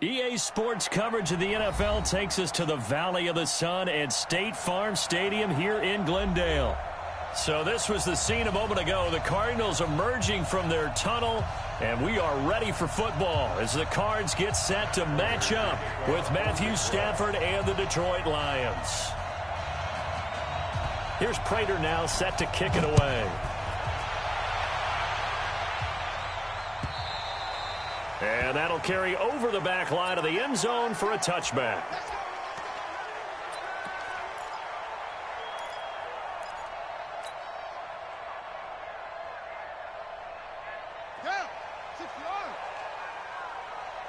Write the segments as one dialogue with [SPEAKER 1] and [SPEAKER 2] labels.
[SPEAKER 1] EA Sports coverage of the NFL takes us to the Valley of the Sun at State Farm Stadium here in Glendale. So this was the scene a moment ago. The Cardinals emerging from their tunnel, and we are ready for football as the Cards get set to match up with Matthew Stafford and the Detroit Lions. Here's Prater now set to kick it away. And that'll carry over the back line of the end zone for a touchback.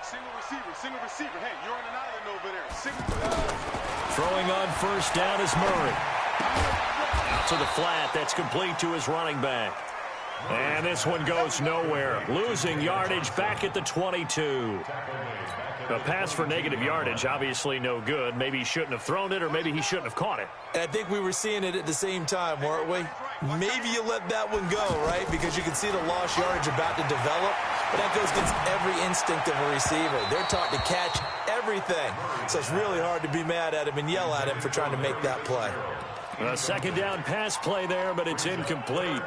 [SPEAKER 2] Single receiver. Hey, you're on an island over there.
[SPEAKER 1] Throwing on first down is Murray. Out to the flat. That's complete to his running back. And this one goes nowhere. Losing yardage back at the 22. A pass for negative yardage, obviously no good. Maybe he shouldn't have thrown it, or maybe he shouldn't have caught it.
[SPEAKER 3] And I think we were seeing it at the same time, weren't we? Maybe you let that one go, right? Because you can see the lost yardage about to develop. But that goes against every instinct of a receiver. They're taught to catch everything. So it's really hard to be mad at him and yell at him for trying to make that play.
[SPEAKER 1] A second down pass play there, but it's incomplete.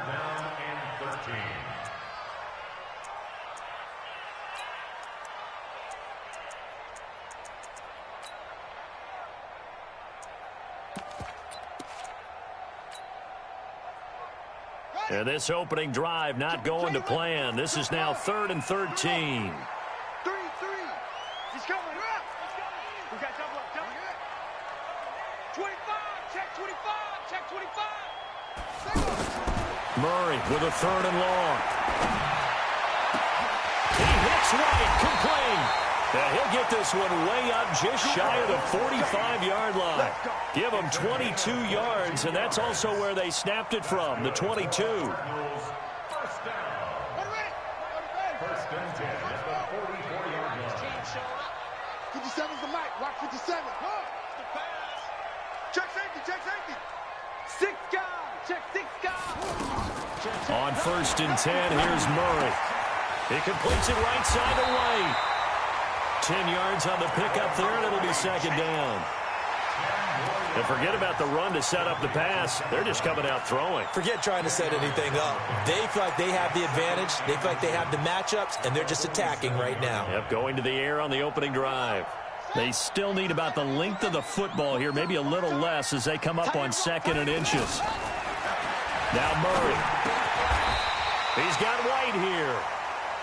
[SPEAKER 1] And this opening drive not going to plan. This is now 3rd and 13.
[SPEAKER 2] 3. He's coming. We got double up. 25. Check 25. Check 25.
[SPEAKER 1] Murray with a 3rd and long. He hits right, complete. And he'll get this one way up just shy of the 45-yard line. Give him 22 yards, and that's also where they snapped it from, the 22.
[SPEAKER 2] First and 10 at the 44-yard line. 57's the mic. Watch 57. Check safety. 6 guys. Check 6 guys.
[SPEAKER 1] On 1st and 10, here's Murray. He completes it right side away. 10 yards on the pickup there, and it'll be 2nd down. And forget about the run to set up the pass. They're just coming out throwing.
[SPEAKER 3] Forget trying to set anything up. They feel like they have the advantage. They feel like they have the matchups, and they're just attacking right now.
[SPEAKER 1] Yep, going to the air on the opening drive. They still need about the length of the football here, maybe a little less as they come up on 2nd and inches. Now Murray. He's got White here.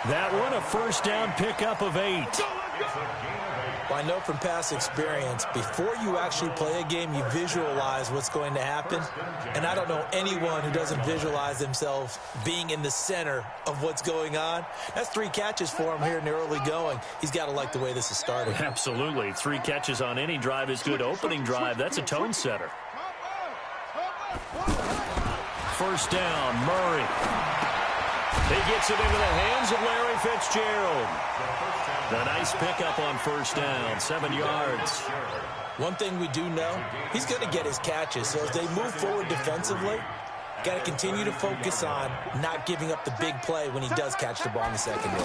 [SPEAKER 1] That one a 1st down pickup of 8.
[SPEAKER 3] Well, I know from past experience, before you actually play a game, you visualize what's going to happen. And I don't know anyone who doesn't visualize themselves being in the center of what's going on. That's 3 catches for him here in the early going. He's got to like the way this is starting.
[SPEAKER 1] Absolutely. 3 catches on any drive is good. Opening drive, that's a tone setter. 1st down, Murray. He gets it into the hands of Larry Fitzgerald. A nice pickup on 1st down, 7 yards.
[SPEAKER 3] One thing we do know, he's going to get his catches. So as they move forward defensively, got to continue to focus on not giving up the big play when he does catch the ball in the secondary.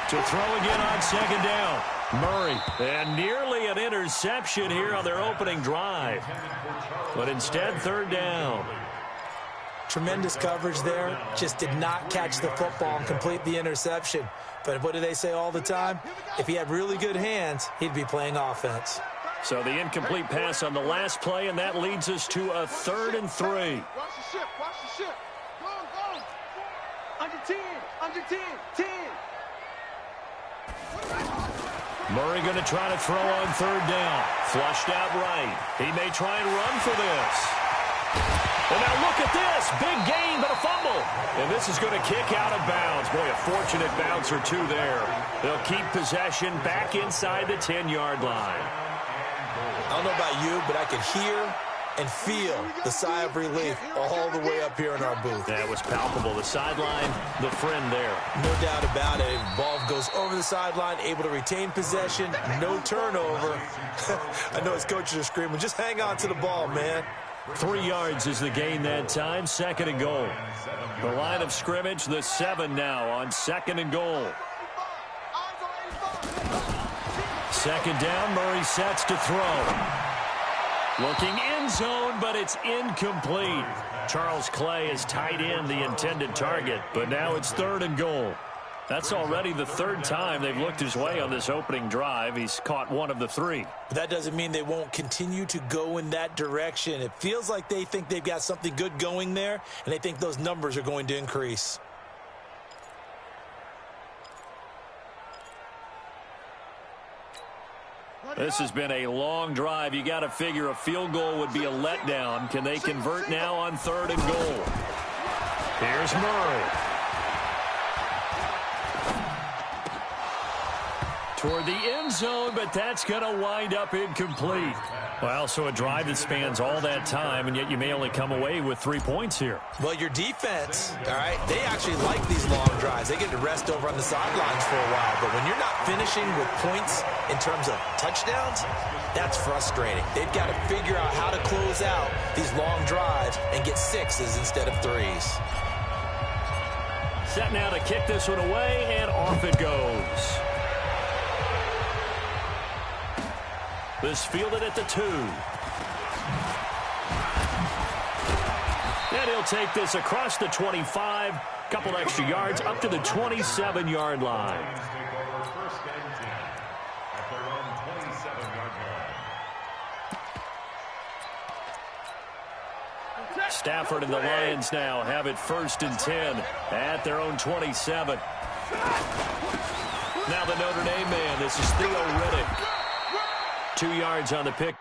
[SPEAKER 1] To throw again on 2nd down, Murray. And nearly an interception here on their opening drive. But instead, 3rd down.
[SPEAKER 3] Tremendous coverage there. Just did not catch the football and complete the interception. But what do they say all the time? If he had really good hands, he'd be playing offense.
[SPEAKER 1] So the incomplete pass on the last play, and that leads us to a 3rd and 3.
[SPEAKER 2] Watch the ship. Go. Under 10. 10.
[SPEAKER 1] Murray going to try to throw on 3rd down. Flushed out right. He may try and run for this. And now look at this. Big gain, but a fumble. And this is going to kick out of bounds. Boy, a fortunate bounce or two there. They'll keep possession back inside the 10-yard line.
[SPEAKER 3] I don't know about you, but I could hear and feel the sigh of relief all the way up here in our booth.
[SPEAKER 1] That was palpable. The sideline, the friend there.
[SPEAKER 3] No doubt about it. Ball goes over the sideline, able to retain possession, no turnover. I know his coaches are screaming, just hang on to the ball, man.
[SPEAKER 1] 3 yards is the gain that time, 2nd and goal. The line of scrimmage, the 7 now on 2nd and goal. Second down, Murray sets to throw. Looking end zone, but it's incomplete. Charles Clay has tied in the intended target, but now it's 3rd and goal. That's already the 3rd time they've looked his way on this opening drive. He's caught 1 of the 3.
[SPEAKER 3] But that doesn't mean they won't continue to go in that direction. It feels like they think they've got something good going there, and they think those numbers are going to increase.
[SPEAKER 1] This has been a long drive. You got to figure a field goal would be a letdown. Can they convert now on 3rd and goal? Here's Murray. Toward the end zone, but that's going to wind up incomplete. Well, so a drive that spans all that time, and yet you may only come away with 3 points here.
[SPEAKER 3] Well, your defense, all right, they actually like these long drives. They get to rest over on the sidelines for a while. But when you're not finishing with points in terms of touchdowns, that's frustrating. They've got to figure out how to close out these long drives and get 6s instead of 3s.
[SPEAKER 1] Set now to kick this one away, and off it goes. This fielded at the 2. And he'll take this across the 25. Couple extra yards up to the 27-yard line. Stafford and the Lions now have it 1st and 10 at their own 27. Now the Notre Dame man. This is Theo Riddick. 2 yards on the pick.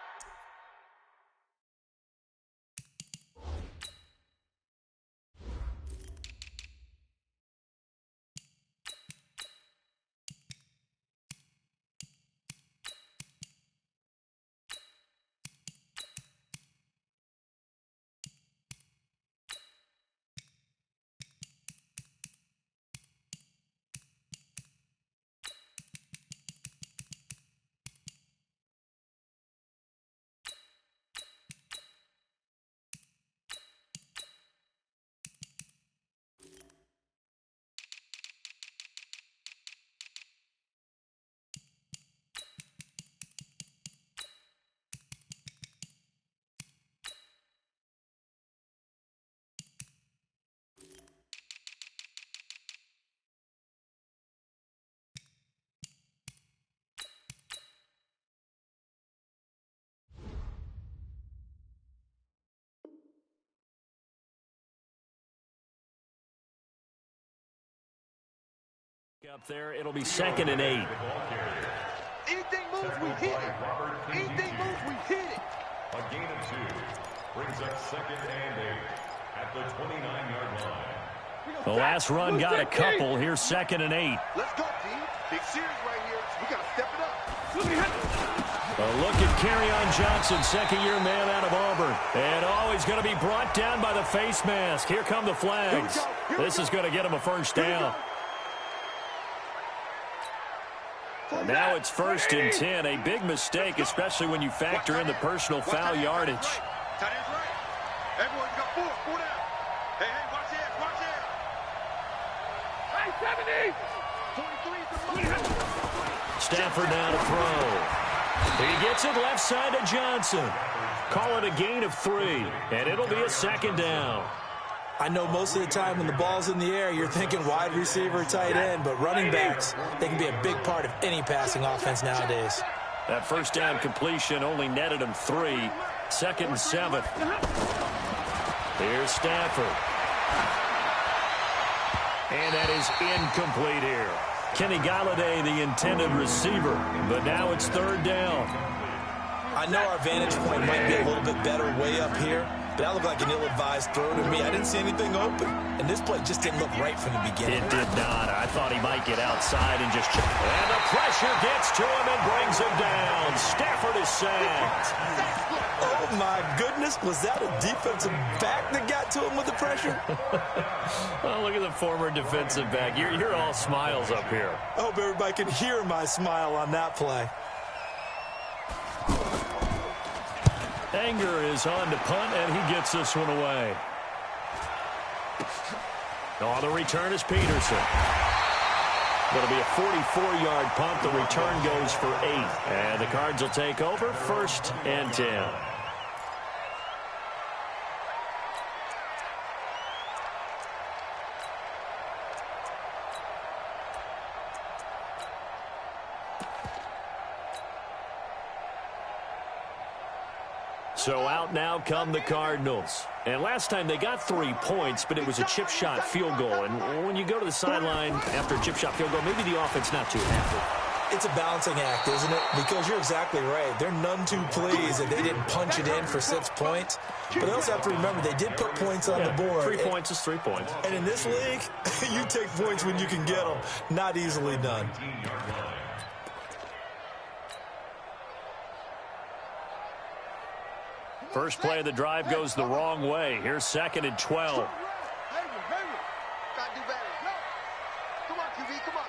[SPEAKER 1] Up there, it'll be 2nd and 8.
[SPEAKER 2] Anything moves, we hit it. Anything moves, we hit it.
[SPEAKER 4] A gain of 2 brings up 2nd and 8 at the 29-yard line.
[SPEAKER 1] The last run got a couple. Here's 2nd and 8.
[SPEAKER 2] Let's go, team. Big series right here. We got to step it up.
[SPEAKER 1] A look at Kerryon Johnson, second-year man out of Auburn. And he's going to be brought down by the face mask. Here come the flags. This is going to get him a 1st down. Now it's 1st and 10. A big mistake, especially when you factor in the personal foul yardage.
[SPEAKER 2] Tight end's right. Everyone's got 4 down. Hey, watch it. Hey, 70. 43.
[SPEAKER 1] Stafford now to throw. He gets it left side to Johnson. Call it a gain of 3, and it'll be a 2nd down.
[SPEAKER 3] I know most of the time when the ball's in the air, you're thinking wide receiver, tight end, but running backs, they can be a big part of any passing offense nowadays.
[SPEAKER 1] That 1st down completion only netted him 3. 2nd and 7. Here's Stafford. And that is incomplete here. Kenny Galladay, the intended receiver, but now it's 3rd down.
[SPEAKER 3] I know our vantage point might be a little bit better way up here, but that looked like an ill-advised throw to me. I didn't see anything open, and this play just didn't look right from the beginning.
[SPEAKER 1] It did not. I thought he might get outside and just check. And the pressure gets to him and brings him down. Stafford is sacked.
[SPEAKER 3] Oh, my goodness. Was that a defensive back that got to him with the pressure?
[SPEAKER 1] Oh, look at the former defensive back. You're all smiles up here.
[SPEAKER 3] I hope everybody can hear my smile on that play.
[SPEAKER 1] Anger is on to punt, and he gets this one away. On the return is Peterson. Going to be a 44-yard punt. The return goes for 8. And the Cards will take over, 1st and 10. So out now come the Cardinals. And last time they got 3 points, but it was a chip shot field goal. And when you go to the sideline after a chip shot field goal, maybe the offense not too happy.
[SPEAKER 3] It's a balancing act, isn't it? Because you're exactly right. They're none too pleased that they didn't punch it in for 6 points. But they also have to remember they did put points on the board.
[SPEAKER 1] 3 points is 3 points.
[SPEAKER 3] And in this league, you take points when you can get them. Not easily done.
[SPEAKER 1] First play of the drive goes the wrong way. Here's 2nd and 12.
[SPEAKER 2] Gotta do better. Come on, QB, come on.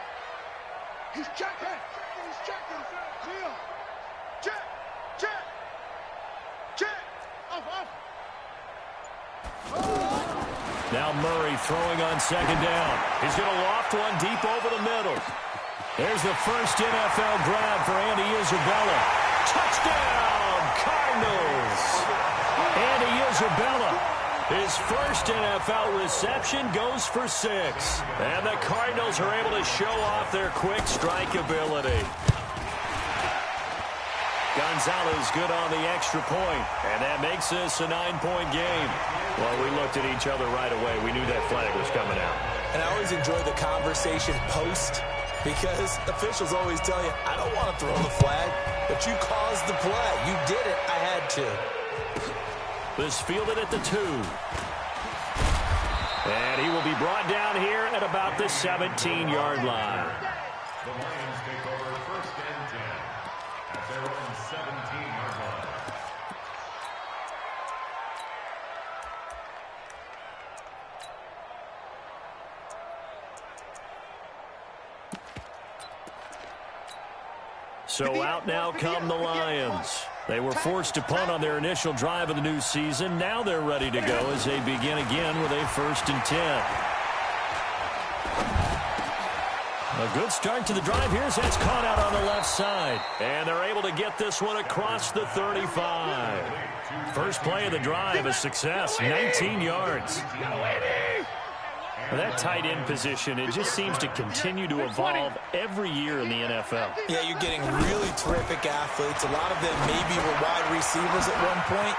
[SPEAKER 2] He's checking. He's checking. Check. Check. Check. Off.
[SPEAKER 1] Now Murray throwing on 2nd down. He's going to loft one deep over the middle. There's the first NFL grab for Andy Isabella. Touchdown, Cardinals! Andy Isabella, his first NFL reception goes for 6. And the Cardinals are able to show off their quick strike ability. Gonzalez good on the extra point, and that makes this a 9-point game. Well, we looked at each other right away. We knew that flag was coming out.
[SPEAKER 3] And I always enjoy the conversation post, because officials always tell you, I don't want to throw the flag, but you caused the play. You did it. I had to.
[SPEAKER 1] This fielded at the 2. And he will be brought down here at about the 17-yard line.
[SPEAKER 4] The Lions take over 1st and 10 at their own 17-yard line.
[SPEAKER 1] So out now come the Lions. They were forced to punt on their initial drive of the new season. Now they're ready to go as they begin again with a 1st and 10. A good start to the drive. Here's that's caught out on the left side. And they're able to get this one across the 35. First play of the drive, a success, 19 yards. That tight end position, it just seems to continue to evolve every year in the NFL.
[SPEAKER 3] Yeah, you're getting really terrific athletes. A lot of them maybe were wide receivers at one point.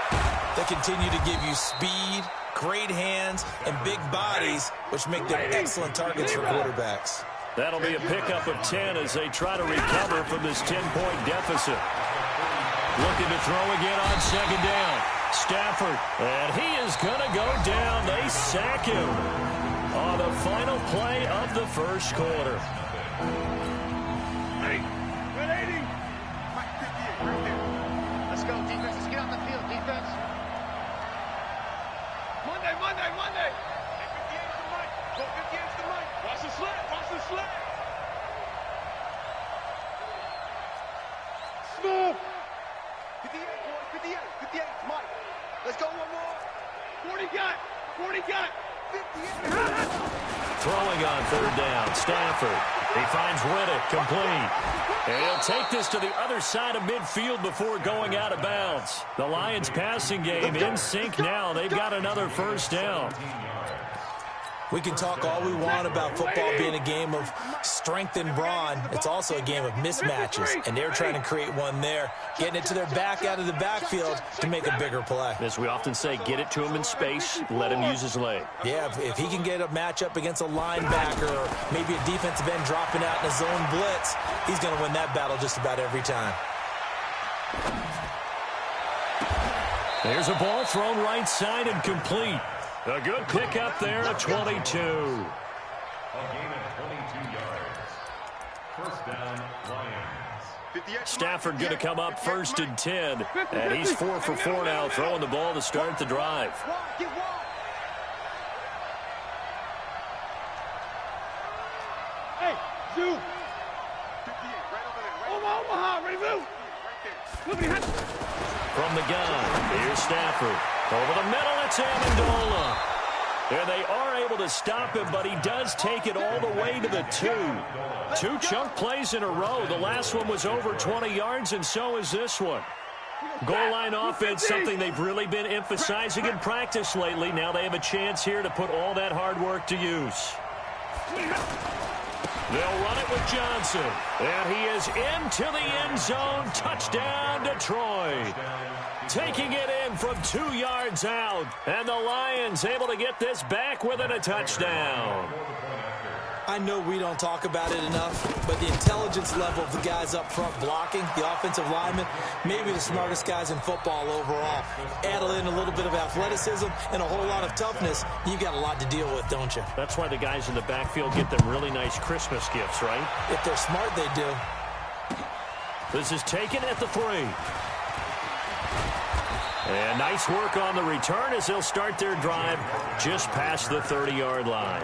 [SPEAKER 3] They continue to give you speed, great hands, and big bodies, which make them excellent targets for quarterbacks.
[SPEAKER 1] That'll be a pickup of 10 as they try to recover from this 10-point deficit. Looking to throw again on 2nd down. Stafford, and he is going to go down. They sack him on the final play of the 1st quarter.
[SPEAKER 2] Hey, 180. Mike, 58, right there. Let's go, defense. Let's get on the field, defense. Monday. Hey, 58 is the mic. Go 58 is the mic. Watch the slant. Smooth. 58, boy. 58 is Mike. Let's go one more. 40 got. 58.
[SPEAKER 1] Throwing on 3rd down, Stafford. He finds Riddick, complete. And he'll take this to the other side of midfield before going out of bounds. The Lions passing game in sync now. They've got another 1st down.
[SPEAKER 3] We can talk all we want about football being a game of strength and brawn. It's also a game of mismatches, and they're trying to create one there, getting it to their back out of the backfield to make a bigger play.
[SPEAKER 1] As we often say, get it to him in space, let him use his leg.
[SPEAKER 3] Yeah, if he can get a matchup against a linebacker or maybe a defensive end dropping out in a zone blitz, he's going to win that battle just about every time.
[SPEAKER 1] There's a ball thrown right side and complete. A good pickup there at 22.
[SPEAKER 4] A gain of 22 yards. 1st down, Lions.
[SPEAKER 1] Stafford going to come up 1st and 10. And he's 4 for 4 now, throwing the ball to start the drive.
[SPEAKER 2] Hey, Zoo. 58, right over there. Omaha, ready, Zoo.
[SPEAKER 1] From the gun, here's Stafford. Over the middle, it's Amendola. And they are able to stop him, but he does take it all the way to the 2. 2 chunk plays in a row. The last one was over 20 yards, and so is this one. Goal line offense, something they've really been emphasizing in practice lately. Now they have a chance here to put all that hard work to use. They'll run it with Johnson. And he is into the end zone. Touchdown, Detroit. Taking it in from 2 yards out. And the Lions able to get this back within a touchdown.
[SPEAKER 3] I know we don't talk about it enough, but the intelligence level of the guys up front blocking, the offensive linemen, maybe the smartest guys in football overall. Add in a little bit of athleticism and a whole lot of toughness, you got a lot to deal with, don't you?
[SPEAKER 1] That's why the guys in the backfield get them really nice Christmas gifts, right?
[SPEAKER 3] If they're smart, they do.
[SPEAKER 1] This is taken at the 3. And nice work on the return as they'll start their drive just past the 30-yard line.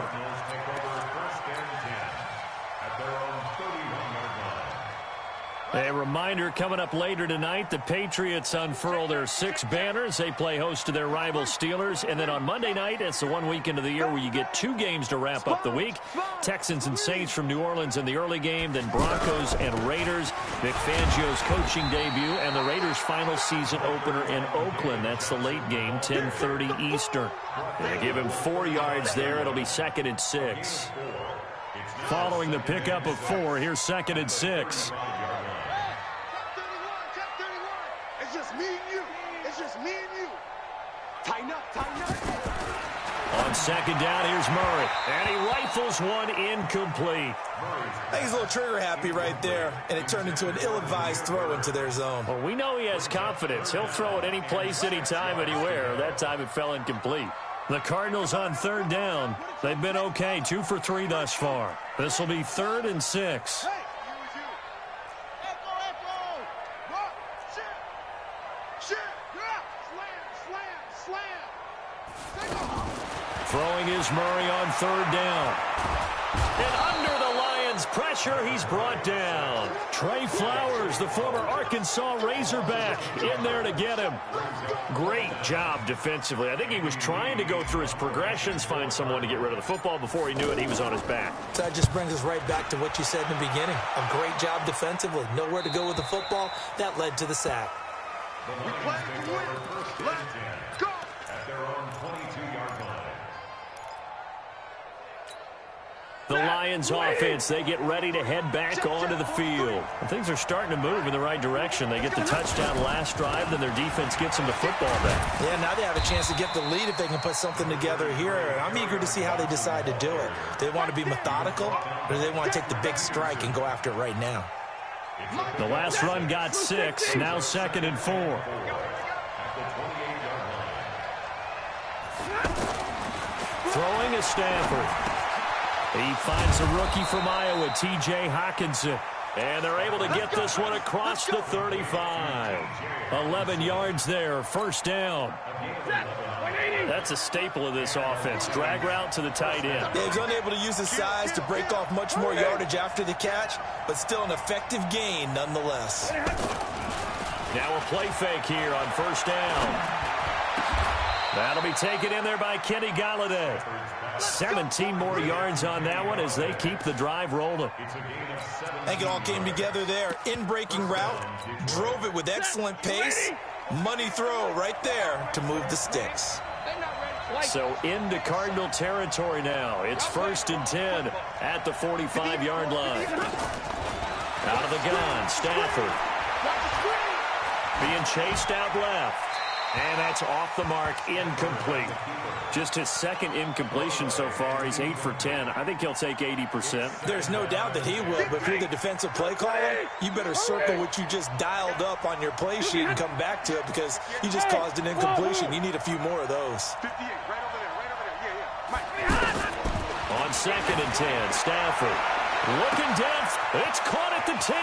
[SPEAKER 1] A reminder, coming up later tonight, the Patriots unfurl their 6 banners. They play host to their rival Steelers. And then on Monday night, it's the one weekend of the year where you get 2 games to wrap up the week. Texans and Saints from New Orleans in the early game, then Broncos and Raiders. Vic Fangio's coaching debut and the Raiders' final season opener in Oakland. That's the late game, 10:30 Eastern. They give him 4 yards there. It'll be 2nd and 6. Following the pickup of 4, here's 2nd and 6.
[SPEAKER 2] It's just me and you. It's just me and you. Tighten up, tighten up.
[SPEAKER 1] On 2nd down, here's Murray. And he rifles one incomplete.
[SPEAKER 3] I think he's a little trigger happy right there, and it turned into an ill-advised throw into their zone.
[SPEAKER 1] Well, we know he has confidence. He'll throw it any place, anytime, anywhere. That time it fell incomplete. The Cardinals on 3rd down. They've been okay, 2 for 3 thus far. This will be 3rd and 6. Throwing is Murray on 3rd down. And under the Lions' pressure, he's brought down. Trey Flowers, the former Arkansas Razorback, in there to get him. Great job defensively. I think he was trying to go through his progressions, find someone to get rid of the football. Before he knew it, he was on his back.
[SPEAKER 3] So that just brings us right back to what you said in the beginning. A great job defensively. Nowhere to go with the football. That led to the sack.
[SPEAKER 2] We play to win. Let's go.
[SPEAKER 4] At their own 22-yard line.
[SPEAKER 1] The Lions offense, they get ready to head back onto the field. And things are starting to move in the right direction. They get the touchdown last drive, then their defense gets them the football back.
[SPEAKER 3] Yeah, now they have a chance to get the lead if they can put something together here. I'm eager to see how they decide to do it. Do they want to be methodical, or do they want to take the big strike and go after it right now?
[SPEAKER 1] The last run got 6, now 2nd and 4. Throwing is Stafford. He finds the rookie from Iowa, T.J. Hawkinson. And they're able to get this one across the 35. 11 yards there, 1st down. That's a staple of this offense. Drag route to the tight end.
[SPEAKER 3] Yeah, he's unable to use his size to break off much more yardage after the catch, but still an effective gain nonetheless.
[SPEAKER 1] Now a play fake here on 1st down. That'll be taken in there by Kenny Golladay. 17 more yards on that one as they keep the drive rolling.
[SPEAKER 3] I think it all came together there. In-breaking route, drove it with excellent pace. Money throw right there to move the sticks.
[SPEAKER 1] So into Cardinal territory now. It's 1st and 10 at the 45-yard line. Out of the gun, Stafford. Being chased out left. And that's off the mark, incomplete. Just his 2nd incompletion so far. He's 8 for 10. I think he'll take 80%.
[SPEAKER 3] There's no doubt that he will, but if you're the defensive play caller, you better circle what you just dialed up on your play sheet and come back to it because you just caused an incompletion. You need a few more of those.
[SPEAKER 2] 58, right over there, right over there. Yeah.
[SPEAKER 1] On 2nd and 10, Stafford. Looking depth. It's caught at the 10.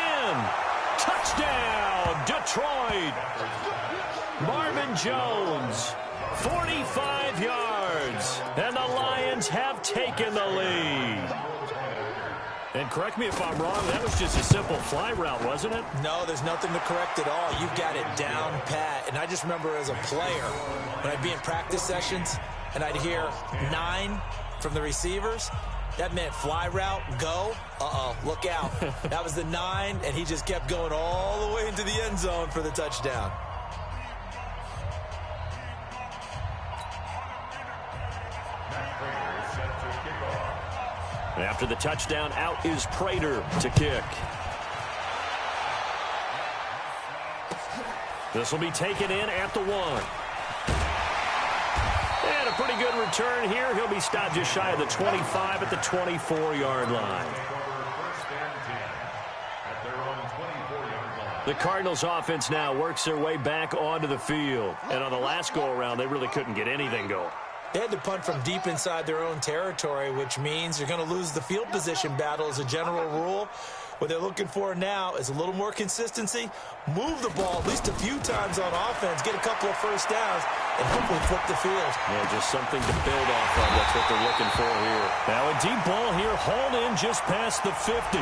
[SPEAKER 1] Touchdown, Detroit. Marvin Jones, 45 yards, and the Lions have taken the lead. And correct me if I'm wrong, that was just a simple fly route, wasn't it?
[SPEAKER 3] No, there's nothing to correct at all. You've got it down pat. And I just remember as a player, when I'd be in practice sessions, and I'd hear 9 from the receivers, that meant fly route, go, look out. That was the 9, and he just kept going all the way into the end zone for the touchdown.
[SPEAKER 1] After the touchdown, out is Prater to kick. This will be taken in at the 1. And a pretty good return here. He'll be stopped just shy of the 25 at the 24-yard line. The Cardinals offense now works their way back onto the field. And on the last go-around, they really couldn't get anything going.
[SPEAKER 3] They had to punt from deep inside their own territory, which means you're going to lose the field position battle as a general rule. What they're looking for now is a little more consistency, move the ball at least a few times on offense, get a couple of first downs, and hopefully flip the field.
[SPEAKER 1] Yeah, just something to build off of. That's what they're looking for here. Now a deep ball here, hauled in just past the 50.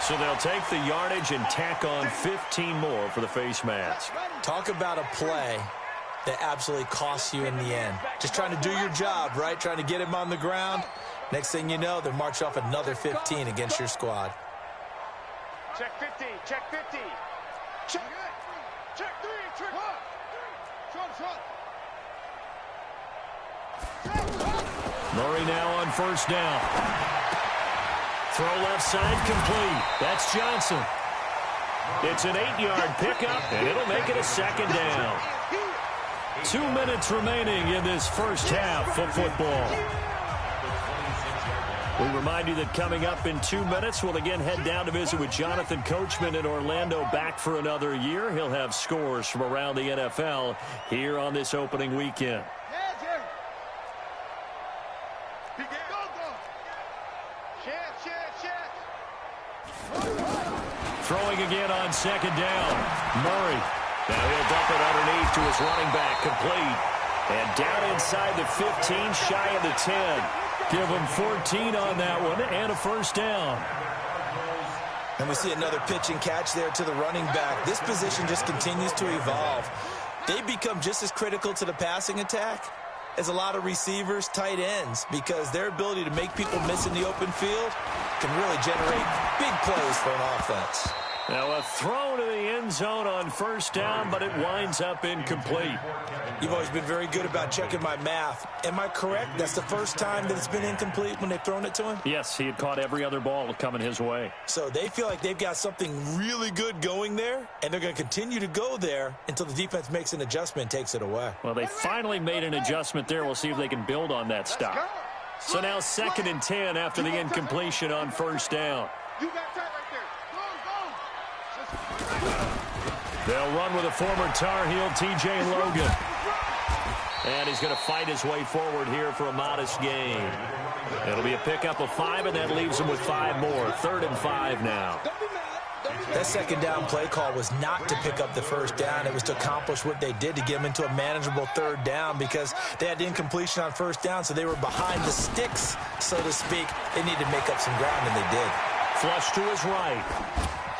[SPEAKER 1] So they'll take the yardage and tack on 15 more for the face mask.
[SPEAKER 3] Talk about a play that absolutely costs you in the end. Just trying to do your job, right? Trying to get him on the ground. Next thing you know, they march off another 15 against your squad.
[SPEAKER 2] Check 50, check 50. Check 3, check 1.
[SPEAKER 1] Murray now on first down. Throw left side complete. That's Johnson. It's an 8-yard pickup, and it'll make it a second down. 2 minutes remaining in this first half of football. We remind you that coming up in 2 minutes, we'll again head down to visit with Jonathan Coachman in Orlando, back for another year. He'll have scores from around the NFL here on this opening weekend. Throwing again on second down. Murray. Now he'll dump it underneath to his running back, complete. And down inside the 15, shy of the 10. Give him 14 on that one and a first down.
[SPEAKER 3] And we see another pitch and catch there to the running back. This position just continues to evolve. They become just as critical to the passing attack as a lot of receivers, tight ends, because their ability to make people miss in the open field can really generate big plays for an offense.
[SPEAKER 1] Now a throw to the end zone on first down, but it winds up incomplete.
[SPEAKER 3] You've always been very good about checking my math. Am I correct? That's the first time that it's been incomplete when they've thrown it to him?
[SPEAKER 1] Yes, he had caught every other ball coming his way.
[SPEAKER 3] So they feel like they've got something really good going there, and they're going to continue to go there until the defense makes an adjustment and takes it away.
[SPEAKER 1] Well, they finally made an adjustment there. We'll see if they can build on that stop. So now 2nd and 10 after the incompletion on first down.
[SPEAKER 2] You got that right there.
[SPEAKER 1] They'll run with a former Tar Heel, T.J. Logan. And he's going to fight his way forward here for a modest gain. It'll be a pickup of 5, and that leaves him with 5 more. 3rd and 5 now.
[SPEAKER 3] That second down play call was not to pick up the first down. It was to accomplish what they did to get them into a manageable 3rd down, because they had the incompletion on first down, so they were behind the sticks, so to speak. They needed to make up some ground, and they did.
[SPEAKER 1] Flush to his right.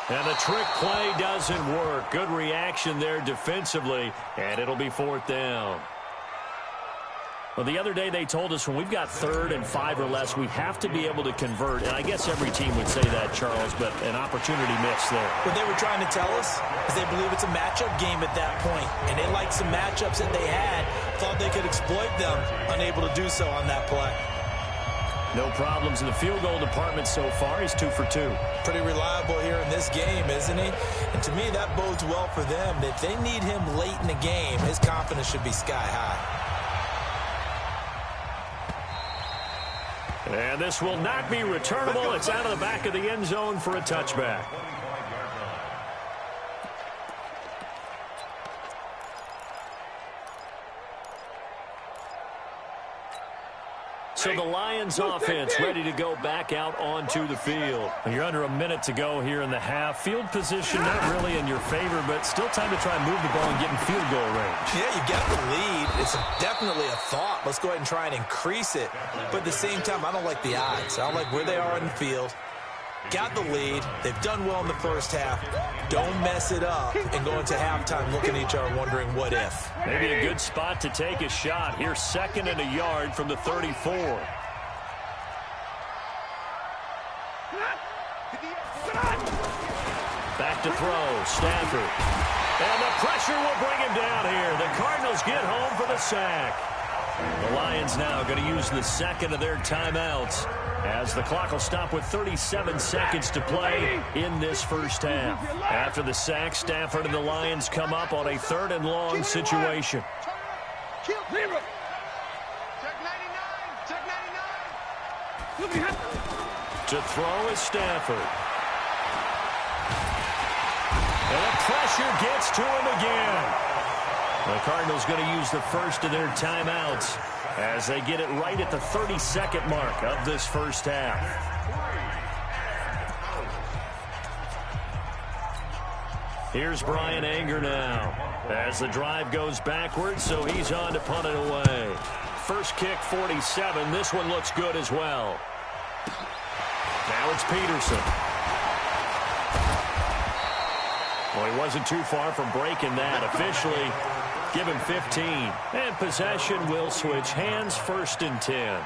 [SPEAKER 1] And the trick play doesn't work. Good reaction there defensively, and it'll be 4th down. Well, the other day they told us when we've got 3rd and 5 or less, we have to be able to convert. And I guess every team would say that, Charles, but an opportunity missed there.
[SPEAKER 3] What they were trying to tell us is they believe it's a matchup game at that point, and they liked some matchups that they had, thought they could exploit them, unable to do so on that play.
[SPEAKER 1] No problems in the field goal department so far. He's 2 for 2.
[SPEAKER 3] Pretty reliable here in this game, isn't he? And to me, that bodes well for them. If they need him late in the game, his confidence should be sky high.
[SPEAKER 1] And this will not be returnable. It's out of the back of the end zone for a touchback. So the Lions offense ready to go back out onto the field. You're under a minute to go here in the half. Field position not really in your favor, but still time to try and move the ball and get in field goal range.
[SPEAKER 3] Yeah, you got the lead. It's definitely a thought. Let's go ahead and try and increase it. But at the same time, I don't like the odds. I don't like where they are in the field. got the lead. They've done well in the first half. Don't mess it up and go into halftime looking at each other wondering what if.
[SPEAKER 1] Maybe a good spot to take a shot. Here's 2nd and a yard from the 34. Back to throw, Stafford. And the pressure will bring him down here. The Cardinals get home for the sack. The Lions now going to use the 2nd of their timeouts as the clock will stop with 37 seconds to play in this first half. After the sack, Stafford and the Lions come up on a 3rd and long situation.
[SPEAKER 2] Check 99. Check 99.
[SPEAKER 1] To throw is Stafford. And the pressure gets to him again. The Cardinals going to use the first of their timeouts as they get it right at the 30-second mark of this first half. Here's Brian Anger now as the drive goes backwards, so he's on to punt it away. First kick, 47. This one looks good as well. Now it's Peterson. Well, he wasn't too far from breaking that. Officially, give him 15. And possession will switch hands, 1st and 10.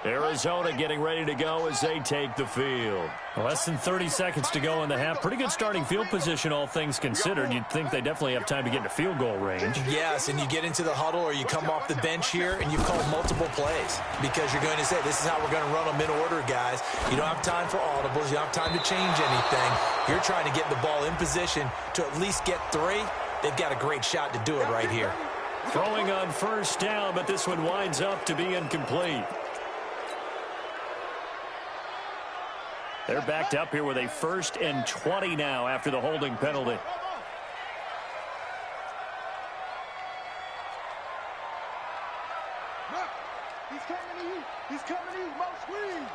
[SPEAKER 1] Arizona getting ready to go as they take the field. Less than 30 seconds to go in the half. Pretty good starting field position, all things considered. You'd think they definitely have time to get into field goal range.
[SPEAKER 3] Yes, and you get into the huddle or you come off the bench here and you've called multiple plays because you're going to say, this is how we're going to run them in order, guys. You don't have time for audibles. You don't have time to change anything. You're trying to get the ball in position to at least get 3. They've got a great shot to do it right here.
[SPEAKER 1] Throwing on 1st down, but this one winds up to be incomplete. They're backed up here with a 1st and 20 now after the holding penalty.
[SPEAKER 2] He's coming to you. He's coming to you. Mo, squeeze.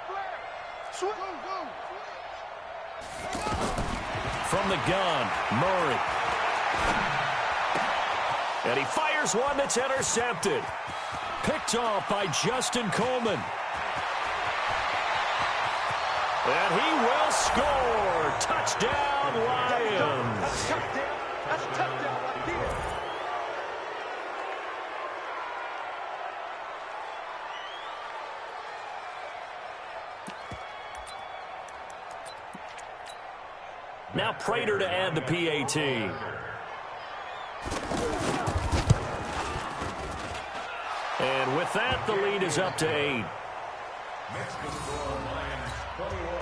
[SPEAKER 2] Flare. Swing. Go.
[SPEAKER 1] From the gun, Murray. And he fires one that's intercepted. Picked off by Justin Coleman. And he will score. Touchdown, Lions.
[SPEAKER 2] That's a touchdown. That's a touchdown right there.
[SPEAKER 1] Now Prater to add the PAT. And with that, the lead is up to 8.
[SPEAKER 4] Next to score, Lions 21.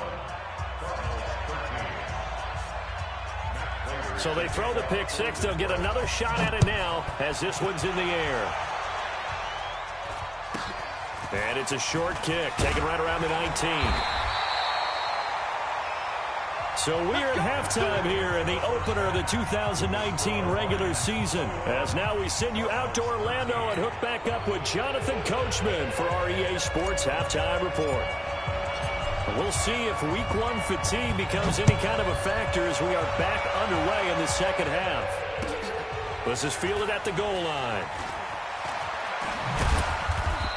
[SPEAKER 1] So they throw the pick 6. They'll get another shot at it now as this one's in the air. And it's a short kick, taken right around the 19. So we're at halftime here in the opener of the 2019 regular season. As now we send you out to Orlando and hook back up with Jonathan Coachman for our EA Sports Halftime Report. We'll see if Week 1 fatigue becomes any kind of a factor as we are back underway in the second half. This is fielded at the goal line.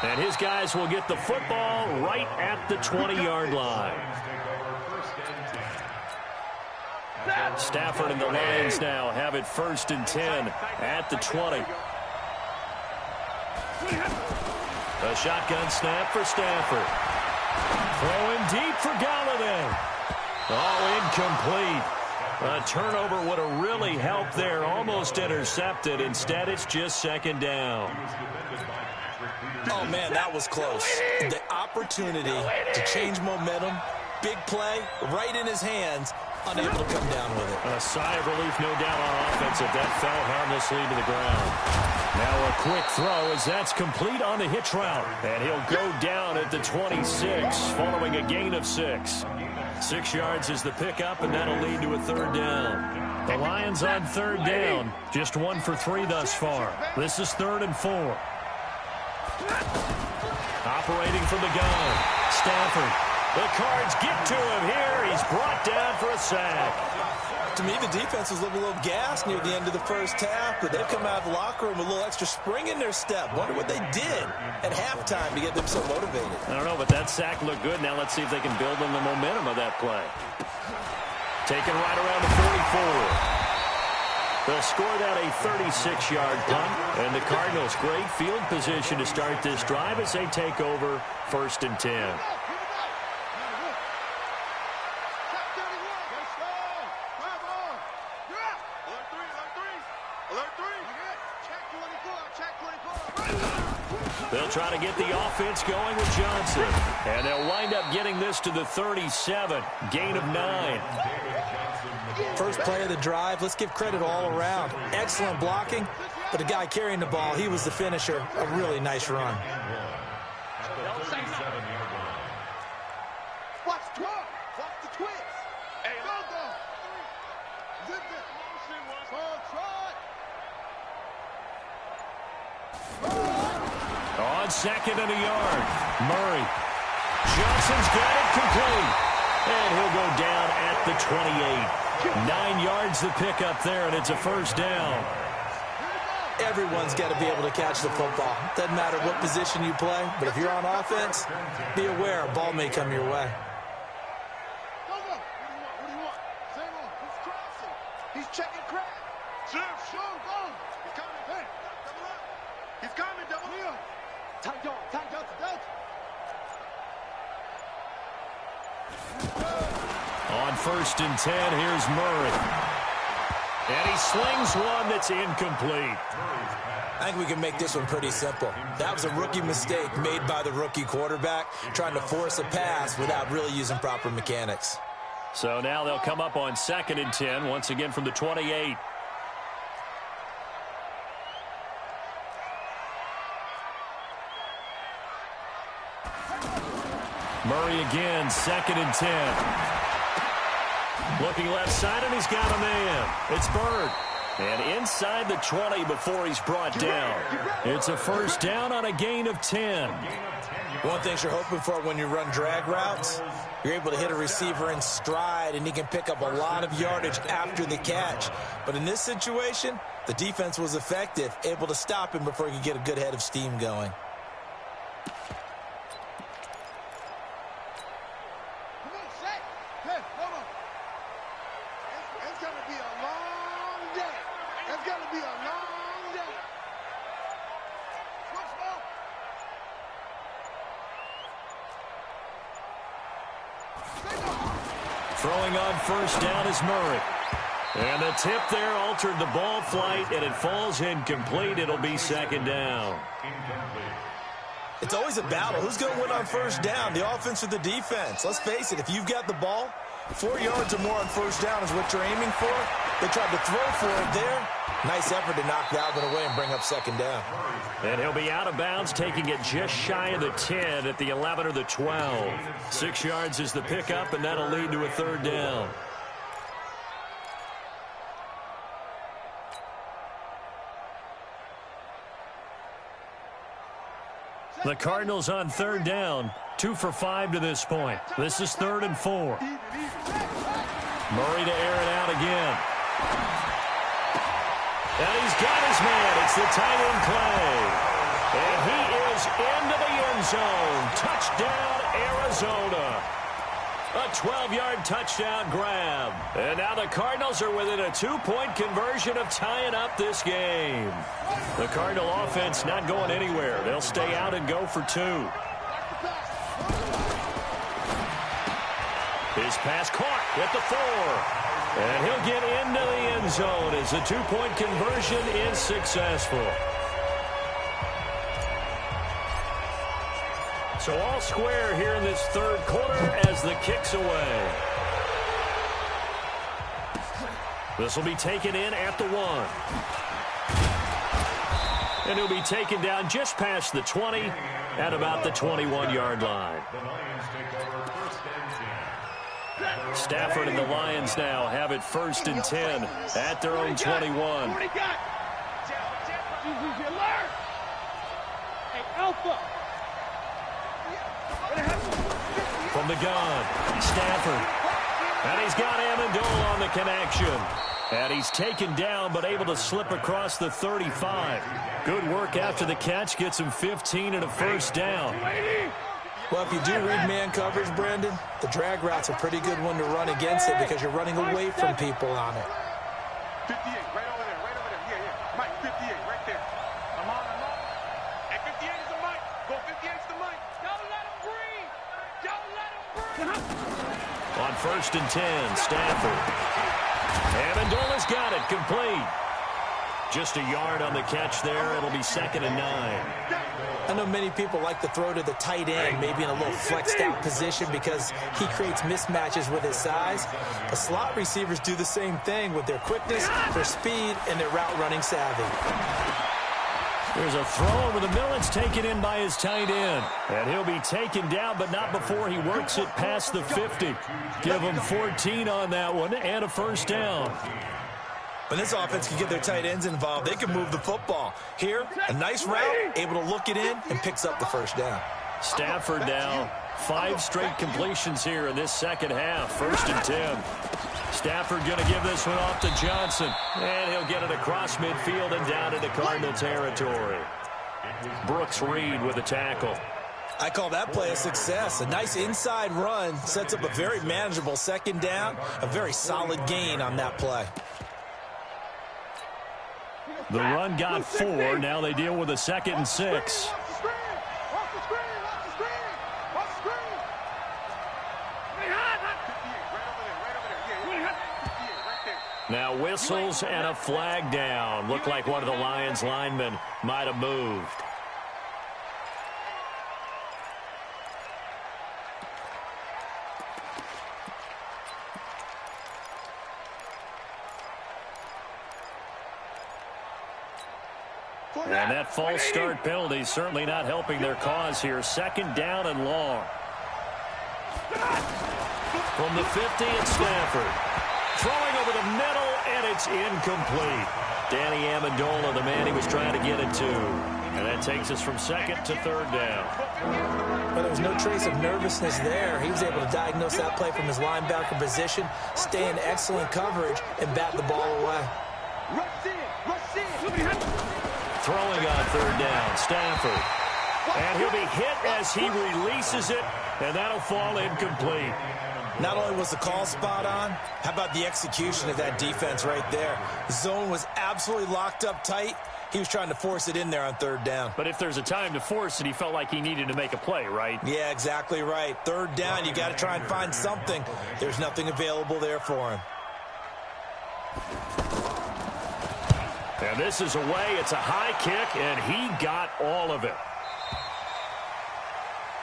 [SPEAKER 1] And his guys will get the football right at the 20-yard line. Stafford and the Lions now have it 1st and 10 at the 20. A shotgun snap for Stafford. Throwing deep for Galladay. All incomplete. A turnover would have really helped there. Almost intercepted. Instead, it's just 2nd down.
[SPEAKER 3] Oh, man, that was close. The opportunity to change momentum, big play, right in his hands, unable to come down with it.
[SPEAKER 1] A sigh of relief, no doubt, on offense if that fell harmlessly to the ground. Now a quick throw as that's complete on the hitch route. And he'll go down at the 26 following a gain of 6. 6 yards is the pickup, and that'll lead to a 3rd down. The Lions on 3rd down. Just 1 for 3 thus far. This is 3rd and 4. Operating from the gun. Stafford. The Cards get to him here. He's brought down for a sack.
[SPEAKER 3] to me the defense was a little gassed near the end of the first half, but they've come out of the locker room with a little extra spring in their step. Wonder what they did at halftime to get them so motivated.
[SPEAKER 1] I don't know, but that sack looked good. Now let's see if they can build on the momentum of that play. Taken right around the 44. They'll score that a 36-yard punt, and the Cardinals great field position to start this drive as they take over 1st and 10. They'll try to get the offense going with Johnson, and they'll wind up getting this to the 37, gain of 9.
[SPEAKER 3] First play of the drive, let's give credit all around. Excellent blocking, but the guy carrying the ball, he was the finisher. A really nice run.
[SPEAKER 2] Watch the twist. Hey, go. Zip it.
[SPEAKER 1] On 2nd and a yard, Murray. Johnson's got it complete, and he'll go down at the 28. 9 yards to pick up there, and it's a 1st down.
[SPEAKER 3] Everyone's got to be able to catch the football. Doesn't matter what position you play, but if you're on offense, be aware a ball may come your way.
[SPEAKER 2] What do you want? Same on. He's crossing. He's checking crack. Show, go. He's coming. Hey, double up. He's coming, double up. Tight dog.
[SPEAKER 1] On 1st and 10, here's Murray. And he slings one that's incomplete.
[SPEAKER 3] I think we can make this one pretty simple. That was a rookie mistake made by the rookie quarterback, trying to force a pass without really using proper mechanics.
[SPEAKER 1] So now they'll come up on 2nd and 10, once again from the 28. Murray again, 2nd and 10. Looking left side, and he's got a man. It's Bird. And inside the 20 before he's brought down. It's a 1st down on a gain of 10.
[SPEAKER 3] One thing you're hoping for when you run drag routes, you're able to hit a receiver in stride, and he can pick up a lot of yardage after the catch. But in this situation, the defense was effective, able to stop him before he could get a good head of steam going.
[SPEAKER 1] Throwing on 1st down is Murray. And the tip there altered the ball flight, and it falls incomplete. It'll be 2nd down.
[SPEAKER 3] It's always a battle. Who's going to win on 1st down, the offense or the defense? Let's face it, if you've got the ball, 4 yards or more on 1st down is what you're aiming for. They tried to throw for it there. Nice effort to knock that one away and bring up 2nd down.
[SPEAKER 1] And he'll be out of bounds, taking it just shy of the 10 at the 11 or the 12. 6 yards is the pickup, and that'll lead to a 3rd down. The Cardinals on 3rd down, 2 for 5 to this point. This is 3rd and 4. Murray to air it out again. And he's got his man. It's the tight end Clay. And he is into the end zone. Touchdown, Arizona. A 12-yard touchdown grab. And now the Cardinals are within a 2-point conversion of tying up this game. The Cardinal offense not going anywhere. They'll stay out and go for 2. His pass caught at the 4. And he'll get into the end zone as the 2-point conversion is successful. So all square here in this 3rd quarter as the kick's away. This will be taken in at the 1. And he'll be taken down just past the 20 at about the 21-yard line. Stafford and the Lions now have it 1st and 10 at their own 21. From the gun, Stafford. And he's got Amendola on the connection. And he's taken down but able to slip across the 35. Good work after the catch. Gets him 15 and a first down.
[SPEAKER 3] Well, if you do read man coverage, Brandon, the drag route's a pretty good one to run against it because you're running away from people on it.
[SPEAKER 2] 58, right over there, right over there. Yeah. Mike, 58, right there. I'm on. At 58 is the Mike. Go 58 is the Mike. Don't let him breathe. Don't let him breathe.
[SPEAKER 1] On 1st and 10, Stafford. Amendola's got it, complete. Just a yard on the catch there. It'll be 2nd and 9.
[SPEAKER 3] I know many people like to throw to the tight end, maybe in a little flexed out position because he creates mismatches with his size. The slot receivers do the same thing with their quickness, their speed, and their route running savvy.
[SPEAKER 1] There's a throw over the middle. It's taken in by his tight end. And he'll be taken down, but not before he works it past the 50. Give him 14 on that one and a first down.
[SPEAKER 3] When this offense can get their tight ends involved, they can move the football. Here, a nice route, able to look it in, and picks up the first down.
[SPEAKER 1] Stafford now, 5 straight completions here in this second half. 1st and 10. Stafford going to give this one off to Johnson. And he'll get it across midfield and down into Cardinal territory. Brooks Reed with a tackle.
[SPEAKER 3] I call that play a success. A nice inside run sets up a very manageable second down. A very solid gain on that play.
[SPEAKER 1] The run got 4. Now they deal with a 2nd and 6. Now whistles and a flag down. Looked like one of the Lions linemen might have moved. And that false start penalty is certainly not helping their cause here. 2nd down and long. From the 50, it's Stafford. Throwing over the middle, and it's incomplete. Danny Amendola, the man he was trying to get it to. And that takes us from 2nd to 3rd down.
[SPEAKER 3] But there was no trace of nervousness there. He was able to diagnose that play from his linebacker position, stay in excellent coverage, and bat the ball away.
[SPEAKER 1] Throwing on 3rd down, Stafford. And he'll be hit as he releases it, and that'll fall incomplete.
[SPEAKER 3] Not only was the call spot on, how about the execution of that defense right there? The zone was absolutely locked up tight. He was trying to force it in there on 3rd down.
[SPEAKER 1] But if there's a time to force it, he felt like he needed to make a play, right?
[SPEAKER 3] Yeah, exactly right. 3rd down, you got to try and find something. There's nothing available there for him.
[SPEAKER 1] And this is away. It's a high kick, and he got all of it.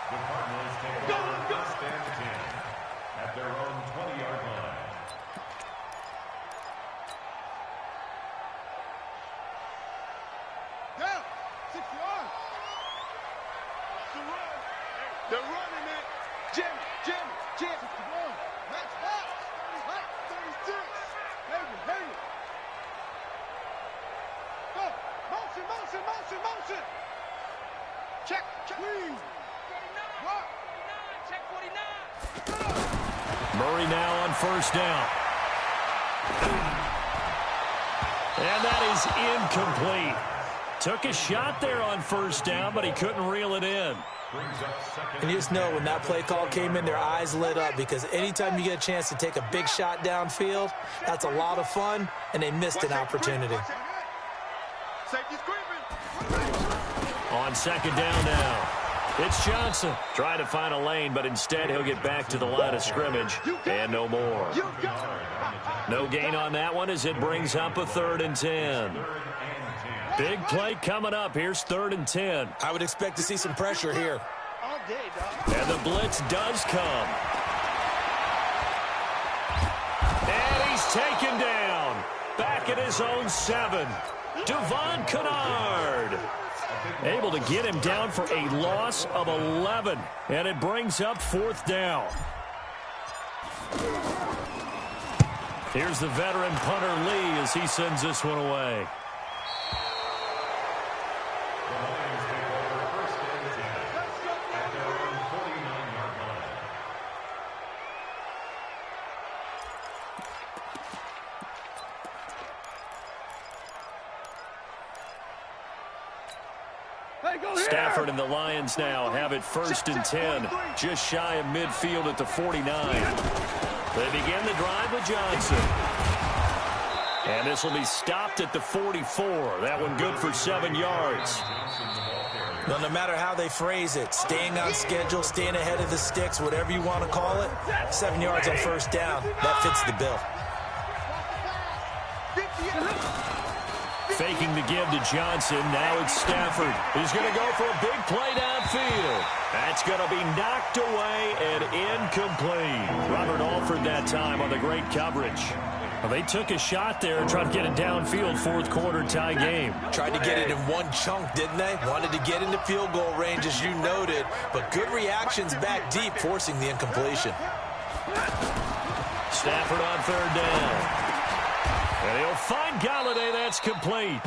[SPEAKER 4] The Cardinals take over 1st and 10 at their own 20-yard line.
[SPEAKER 2] Down, 6 yards. They're running it. Jim. Max out. Right, 36. Hey. Go. Motion. Check. Please. 49. Check 49.
[SPEAKER 1] Murray now on 1st down. And that is incomplete. Took a shot there on 1st down, but he couldn't reel it in.
[SPEAKER 3] And you just know when that play call came in, their eyes lit up because anytime you get a chance to take a big shot downfield, that's a lot of fun, and they missed an opportunity.
[SPEAKER 1] On 2nd down now. It's Johnson trying to find a lane, but instead he'll get back to the line of scrimmage and no more. No gain on that one as it brings up a 3rd and 10. Big play coming up. Here's 3rd and 10.
[SPEAKER 3] I would expect to see some pressure here.
[SPEAKER 1] And the blitz does come. And he's taken down. Back at his own 7. Devon Kennard. Able to get him down for a loss of 11. And it brings up 4th down. Here's the veteran punter Lee as he sends this one away. Stafford and the Lions now have it 1st and 10, just shy of midfield at the 49. They begin the drive with Johnson. And this will be stopped at the 44. That one good for 7 yards.
[SPEAKER 3] Well, no matter how they phrase it, staying on schedule, staying ahead of the sticks, whatever you want to call it, 7 yards on 1st down, that fits the bill.
[SPEAKER 1] Faking the give to Johnson. Now it's Stafford. He's going to go for a big play downfield. That's going to be knocked away and incomplete. Robert Alford that time on the great coverage. Well, they took a shot there and tried to get it downfield, 4th quarter tie game.
[SPEAKER 3] Tried to get it in one chunk, didn't they? Wanted to get into field goal range, as you noted, but good reactions back deep, forcing the incompletion.
[SPEAKER 1] Stafford on 3rd down. And he'll find Galladay. That's complete.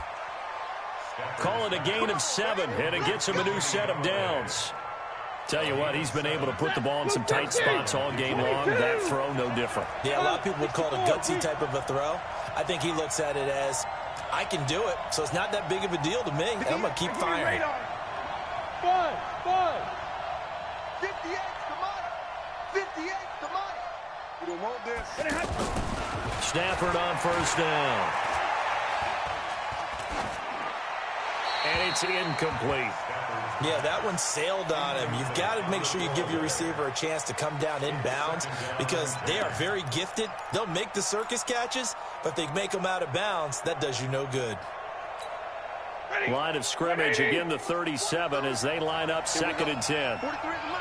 [SPEAKER 1] Call it a gain of 7, and it gets him a new set of downs. Tell you what, he's been able to put the ball in some tight spots all game long. That throw, no different.
[SPEAKER 3] Yeah, a lot of people would call it a gutsy type of a throw. I think he looks at it as, I can do it, so it's not that big of a deal to me, and I'm going to keep firing.
[SPEAKER 2] 58, come on. 58, come on. We don't want this.
[SPEAKER 1] Stafford on 1st down. And it's incomplete.
[SPEAKER 3] Yeah, that one sailed on him. You've got to make sure you give your receiver a chance to come down inbounds because they are very gifted. They'll make the circus catches, but if they make them out of bounds, that does you no good.
[SPEAKER 1] Line of scrimmage, again the 37 as they line up 2nd and 10.
[SPEAKER 2] 43 is the mic.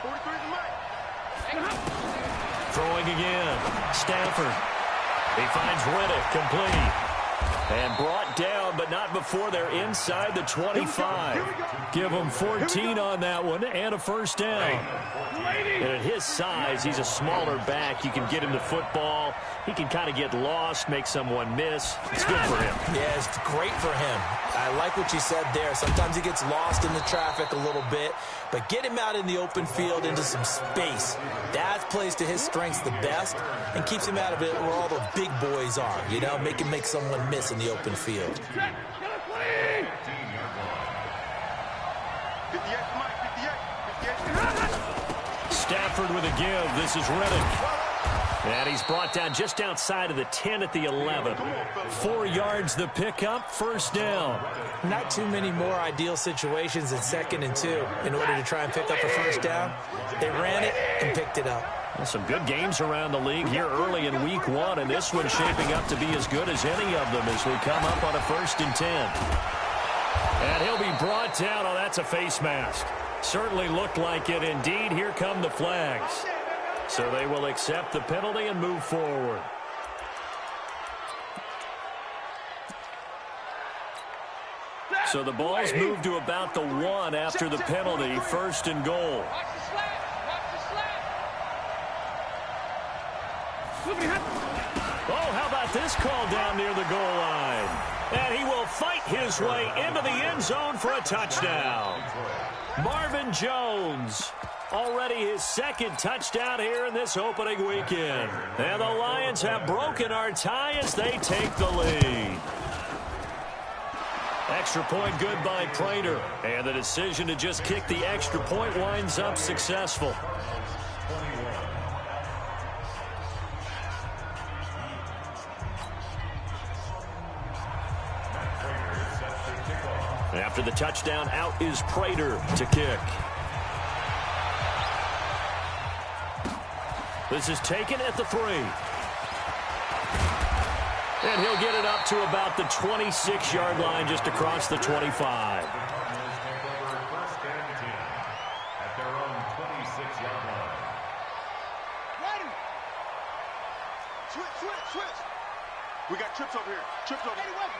[SPEAKER 2] 43 is the mic.
[SPEAKER 1] Throwing again. Stafford. He finds Riddick, complete. And brought down, but not before they're inside the 25. Give him 14 on that one and a 1st down. And at his size, he's a smaller back. You can get him the football. He can kind of get lost, make someone miss. It's good for him.
[SPEAKER 3] Yeah, it's great for him. I like what you said there. Sometimes he gets lost in the traffic a little bit, but get him out in the open field into some space. That plays to his strengths the best and keeps him out of it where all the big boys are, you know, make someone miss in the open field.
[SPEAKER 2] 58,
[SPEAKER 1] Stafford with a give. This is Riddick. And he's brought down just outside of the 10 at the 11. 4 yards the pickup, 1st down.
[SPEAKER 3] Not too many more ideal situations in 2nd and 2 in order to try and pick up a 1st down. They ran it and picked it up.
[SPEAKER 1] Well, some good games around the league here early in week 1, and this one's shaping up to be as good as any of them as we come up on a 1st and 10. And he'll be brought down. Oh, that's a face mask. Certainly looked like it. Indeed, here come the flags. So they will accept the penalty and move forward. So the ball's moved to about the 1 after the penalty, 1st and goal. Oh, how about this call down near the goal line? And he will fight his way into the end zone for a touchdown. Marvin Jones, already his 2nd touchdown here in this opening weekend. And the Lions have broken our tie as they take the lead. Extra point good by Prater. And the decision to just kick the extra point winds up successful. After the touchdown, out is Prater to kick. This is taken at the 3. And he'll get it up to about the 26-yard line just across the 25.
[SPEAKER 4] At their own 26-yard line.
[SPEAKER 2] Ready. Switch. We got trips over here. Trips over here. Up.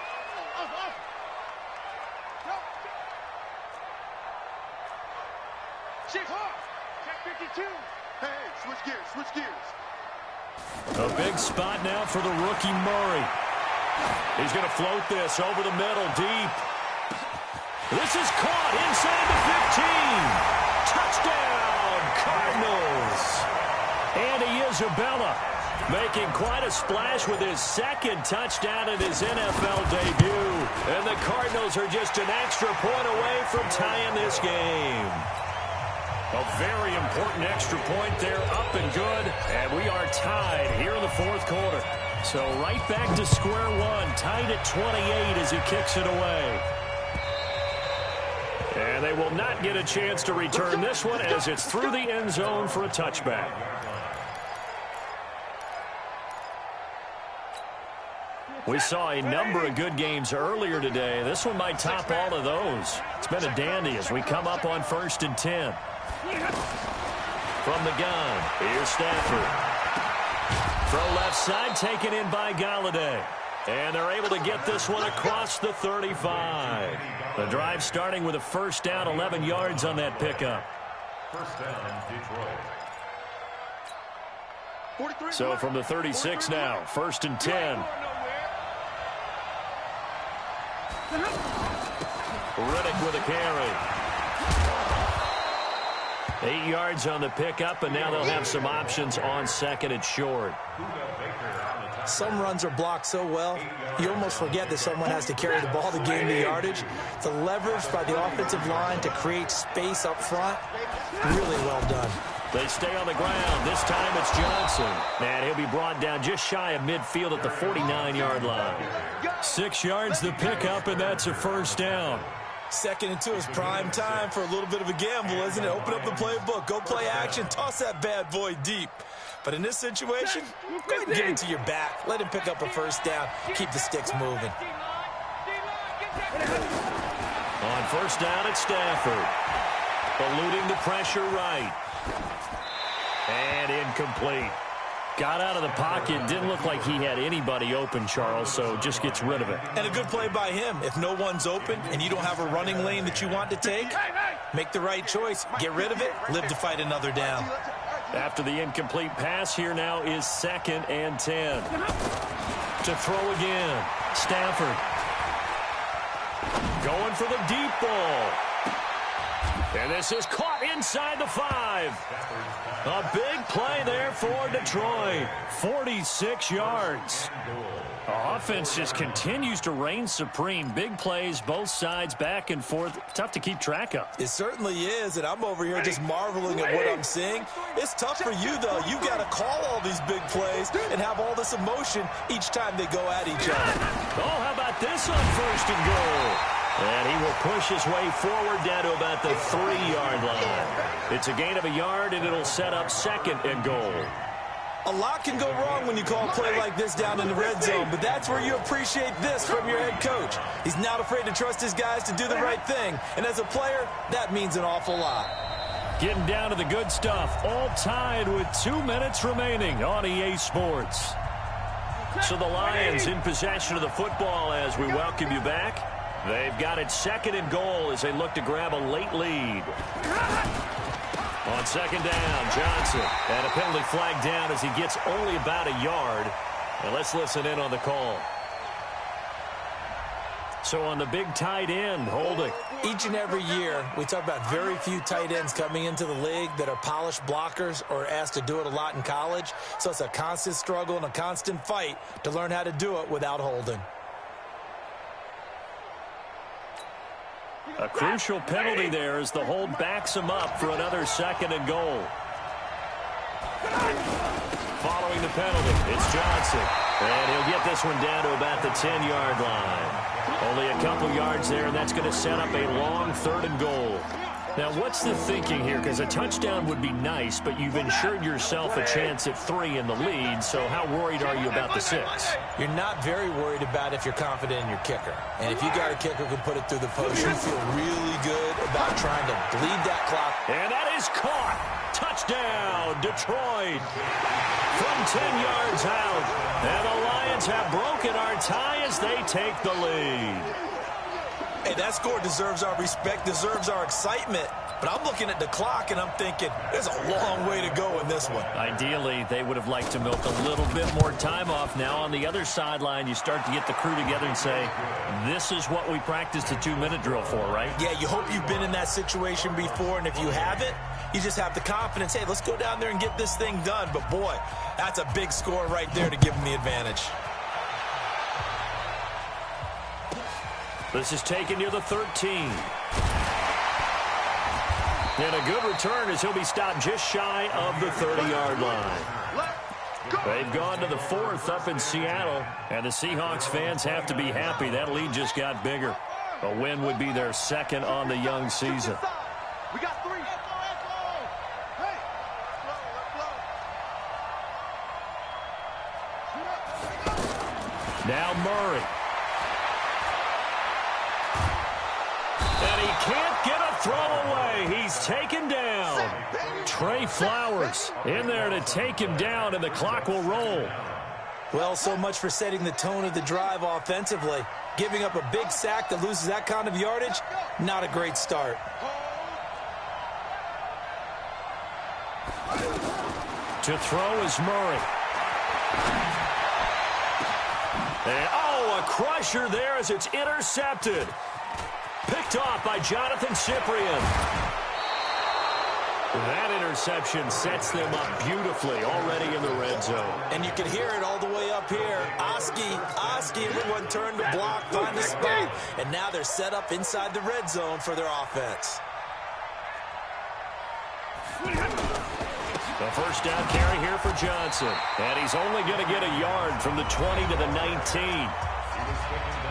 [SPEAKER 2] Check 52. Hey, switch gears.
[SPEAKER 1] A big spot now for the rookie Murray. He's going to float this over the middle, deep. This is caught inside the 15. Touchdown, Cardinals. Andy Isabella making quite a splash with his second touchdown in his NFL debut. And the Cardinals are just an extra point away from tying this game. A very important extra point there, up and good. And we are tied here in the fourth quarter. So right back to square one, tied at 28 as he kicks it away. And they will not get a chance to return this one as it's through the end zone for a touchback. We saw a number of good games earlier today. This one might top all of those. It's been a dandy as we come up on 1st and 10. From the gun, here's Stafford. Throw left side, taken in by Galladay. And they're able to get this one across the 35. The drive starting with a first down, 11 yards on that pickup.
[SPEAKER 4] First down, Detroit.
[SPEAKER 1] So from the 36 now, 1st and 10. Riddick with a carry. 8 yards on the pickup, and now they'll have some options on 2nd and short.
[SPEAKER 3] Some runs are blocked so well, you almost forget that someone has to carry the ball to gain the yardage. The leverage by the offensive line to create space up front, really well done.
[SPEAKER 1] They stay on the ground. This time it's Johnson. And he'll be brought down just shy of midfield at the 49-yard line. 6 yards the pickup, and that's a first down.
[SPEAKER 3] 2nd and 2 is prime time for a little bit of a gamble, isn't it? Open up the playbook, go play action, toss that bad boy deep. But in this situation, go ahead and give it to your back. Let him pick up a first down. Keep the sticks moving.
[SPEAKER 1] On first down, it's Stafford. Eluding the pressure right. And incomplete. Got out of the pocket. Didn't look like he had anybody open, Charles, so just gets rid of it.
[SPEAKER 3] And a good play by him. If no one's open and you don't have a running lane that you want to take, make the right choice. Get rid of it. Live to fight another down.
[SPEAKER 1] After the incomplete pass, here now is 2nd and 10. To throw again. Stafford. Going for the deep ball. And this is caught inside the 5. A big play there for Detroit. 46 yards. Offense just continues to reign supreme. Big plays, both sides, back and forth. Tough to keep track of.
[SPEAKER 3] It certainly is, and I'm over here just marveling at what I'm seeing. It's tough for you, though. You've got to call all these big plays and have all this emotion each time they go at each other.
[SPEAKER 1] Oh, how about this on 1st and goal? And he will push his way forward down to about the 3-yard line. It's a gain of a yard, and it'll set up 2nd and goal.
[SPEAKER 3] A lot can go wrong when you call a play like this down in the red zone, but that's where you appreciate this from your head coach. He's not afraid to trust his guys to do the right thing, and as a player, that means an awful lot.
[SPEAKER 1] Getting down to the good stuff, all tied with 2 minutes remaining on EA Sports. So the Lions in possession of the football as we welcome you back. They've got it 2nd and goal as they look to grab a late lead. On 2nd down, Johnson. And a penalty flag down as he gets only about a yard. And let's listen in on the call. So on the big tight end, holding.
[SPEAKER 3] Each and every year, we talk about very few tight ends coming into the league that are polished blockers or asked to do it a lot in college. So it's a constant struggle and a constant fight to learn how to do it without holding.
[SPEAKER 1] A crucial penalty there as the hold backs him up for another 2nd and goal. Following the penalty, it's Johnson. And he'll get this one down to about the 10-yard line. Only a couple yards there, and that's going to set up a long 3rd and goal. Now, what's the thinking here? Because a touchdown would be nice, but you've ensured yourself a chance at 3 in the lead, so how worried are you about the 6?
[SPEAKER 3] You're not very worried about if you're confident in your kicker. And if you got a kicker who can put it through the post, you feel really good about trying to bleed that clock.
[SPEAKER 1] And that is caught. Touchdown, Detroit. From 10 yards out. And the Lions have broken our tie as they take the lead.
[SPEAKER 3] Hey, that score deserves our respect, deserves our excitement. But I'm looking at the clock, and I'm thinking, there's a long way to go in this one.
[SPEAKER 1] Ideally, they would have liked to milk a little bit more time off. Now, on the other sideline, you start to get the crew together and say, this is what we practiced a 2-minute drill for, right?
[SPEAKER 3] Yeah, you hope you've been in that situation before, and if you haven't, you just have the confidence, hey, let's go down there and get this thing done. But, boy, that's a big score right there to give them the advantage.
[SPEAKER 1] This is taken near the 13. And a good return as he'll be stopped just shy of the 30-yard line. They've gone to the 4th up in Seattle, and the Seahawks fans have to be happy. That lead just got bigger. A win would be their 2nd on the young season.
[SPEAKER 2] We got 3. Hey.
[SPEAKER 1] Now Murray. And he can't get a throw away. He's taken down. Trey Flowers in there to take him down, and the clock will roll.
[SPEAKER 3] Well, so much for setting the tone of the drive offensively. Giving up a big sack that loses that kind of yardage, not a great start.
[SPEAKER 1] To throw is Murray. And, oh, a crusher there as it's intercepted. Picked off by Jonathan Cyprien. That interception sets them up beautifully already in the red zone.
[SPEAKER 3] And you can hear it all the way up here. Oski, everyone turned to block, find the spot. And now they're set up inside the red zone for their offense.
[SPEAKER 1] The first down carry here for Johnson. And he's only going to get a yard from the 20 to the 19.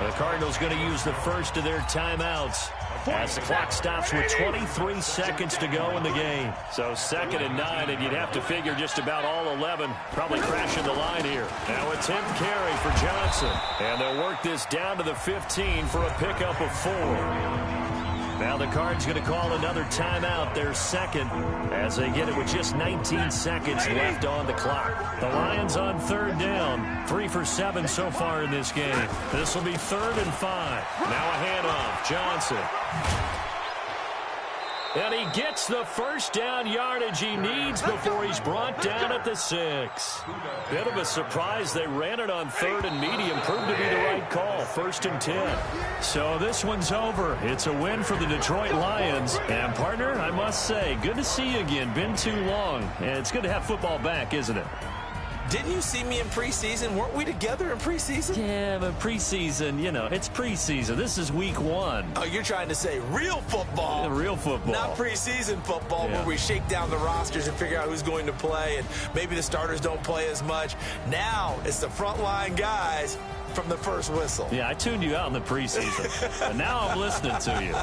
[SPEAKER 1] The Cardinals going to use the first of their timeouts as the clock stops with 23 seconds to go in the game. So 2nd and 9, and you'd have to figure just about all 11 probably crashing the line here. Now a 10th carry for Johnson. And they'll work this down to the 15 for a pickup of 4. Now the Cards going to call another timeout, their 2nd, as they get it with just 19 seconds left on the clock. The Lions on 3rd down, 3 for 7 so far in this game. This will be 3rd and 5. Now a handoff, Johnson. And he gets the first down yardage he needs before he's brought down at the 6. Bit of a surprise. They ran it on 3rd and medium. Proved to be the right call. 1st and 10. So this one's over. It's a win for the Detroit Lions. And, partner, I must say, good to see you again. Been too long. And it's good to have football back, isn't it?
[SPEAKER 3] Didn't you see me in preseason? Weren't we together in preseason?
[SPEAKER 1] Yeah, but preseason, you know, it's preseason. This is week 1.
[SPEAKER 3] Oh, you're trying to say real football.
[SPEAKER 1] Real football.
[SPEAKER 3] Not preseason football,
[SPEAKER 1] yeah,
[SPEAKER 3] where we shake down the rosters and figure out who's going to play, and maybe the starters don't play as much. Now it's the frontline guys from the first whistle.
[SPEAKER 1] Yeah, I tuned you out in the preseason, but now I'm listening to you.